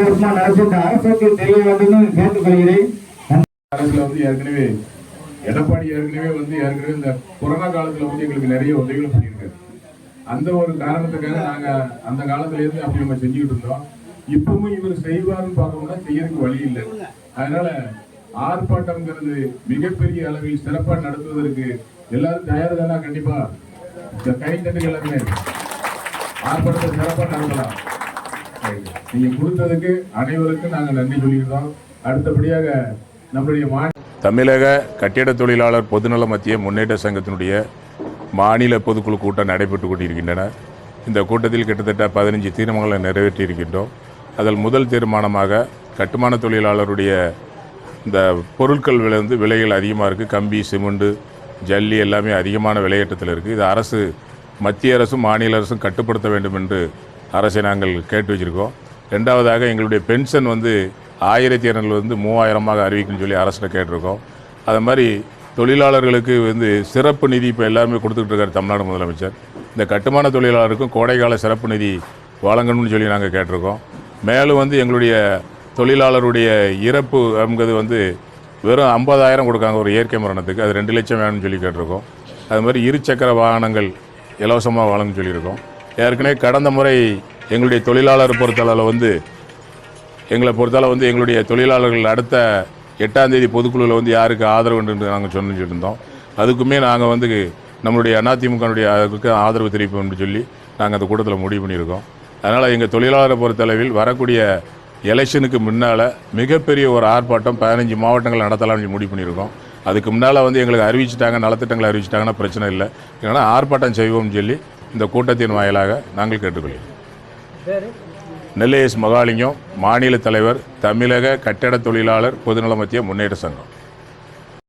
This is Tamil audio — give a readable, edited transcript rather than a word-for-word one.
அரசுக்கு தெரிய வேண்டும் கேட்டுக்கொள்கிறேன். அரசுல ஏற்கனவே எடப்பாடி ஏற்கனவே இந்த கொரோனா காலத்துல எங்களுக்கு நிறைய உதவிகள் பண்ணியிருக்காரு. அந்த ஒரு காரணத்துக்காக நாங்க அந்த காலத்துல இருந்து அப்படி நம்ம செஞ்சுக்கிட்டு இருந்தோம். இப்பவும் இவர் செய்வார்னு பார்க்கணும்னா செய்யறதுக்கு வழி இல்லை. அதனால ஆர்ப்பாட்டம்ங்கிறது மிகப்பெரிய அளவில் சிறப்பா நடத்துவதற்கு எல்லாரும் தயார் தானா? கண்டிப்பா கை தட்டுகள் எல்லாருமே ஆர்ப்பாட்டத்தை சிறப்பா நடத்தலாம். நீங்க கொடுத்ததுக்கு அனைவருக்கும் நாங்க நன்றி சொல்லியிருந்தோம். அடுத்தபடியாக நம்முடைய தமிழக கட்டிட தொழிலாளர் பொதுநல மத்திய முன்னேற்ற சங்கத்தினுடைய மாநில பொதுக்குழு கூட்டம் நடைபெற்று கொண்டிருக்கின்றன. இந்த கூட்டத்தில் கிட்டத்தட்ட 15 தீர்மானங்களை நிறைவேற்றியிருக்கின்றோம். அதில் முதல் தீர்மானமாக கட்டுமான தொழிலாளருடைய இந்த பொருட்கள் விலைகள் அதிகமாக இருக்குது. கம்பி, சிமெண்ட், ஜல்லி எல்லாமே அதிகமான விலையேற்றத்தில் இருக்குது. இது அரசு, மத்திய அரசும் மாநில அரசும் கட்டுப்படுத்த வேண்டும் என்று அரசை நாங்கள் கேட்டு வச்சுருக்கோம். ரெண்டாவதாக எங்களுடைய பென்ஷன் 1200 3000 அறிவிக்குன்னு சொல்லி அரசில் கேட்டிருக்கோம். அது மாதிரி தொழிலாளர்களுக்கு சிறப்பு நிதி இப்போ எல்லாருமே கொடுத்துக்கிட்டு இருக்கார் தமிழ்நாடு முதலமைச்சர். இந்த கட்டுமான தொழிலாளருக்கும் கோடைக்கால சிறப்பு நிதி வழங்கணும்னு சொல்லி நாங்கள் கேட்டிருக்கோம். மேலும் எங்களுடைய தொழிலாளருடைய இறப்பு வெறும் 50,000 கொடுக்காங்க ஒரு இயற்கை மரணத்துக்கு, அது 2 லட்சம் வேணும்னு சொல்லி கேட்டிருக்கோம். அது மாதிரி இருசக்கர வாகனங்கள் இலவசமாக வழங்கணும்னு சொல்லியிருக்கோம். ஏற்கனவே கடந்த முறை எங்களுடைய தொழிலாளர் பொறுத்தளவில் எங்களுடைய தொழிலாளர்கள் அடுத்த 8ஆம் தேதி பொதுக்குழுவில் யாருக்கு ஆதரவு என்று நாங்கள் சொல்லியிருந்தோம். அதுக்குமே நாங்கள் நம்மளுடைய அதிமுகனுடைய அதுக்கு ஆதரவு தெரிவிப்போம் என்று சொல்லி நாங்கள் அந்த கூட்டத்தில் முடிவு பண்ணியிருக்கோம். அதனால் எங்கள் தொழிலாளரை பொறுத்தளவில் வரக்கூடிய எலெக்ஷனுக்கு முன்னால் மிகப்பெரிய ஒரு ஆர்ப்பாட்டம் 15 மாவட்டங்கள் நடத்தலாம்னு முடிவு பண்ணியிருக்கோம். அதுக்கு முன்னால் எங்களுக்கு அறிவிச்சிட்டாங்க, நலத்திட்டங்களை அறிவிச்சிட்டாங்கன்னா பிரச்சனை இல்லை. ஏன்னா ஆர்ப்பாட்டம் செய்வோம்னு சொல்லி இந்த கூட்டத்தின் வாயிலாக நாங்கள் கேட்டுக்கொள்கிறோம். நெல்லை எஸ். மகாலிங்கம், மாநில தலைவர், தமிழக கட்டட தொழிலாளர் பொதுநல மத்திய முன்னேற்ற சங்கம்.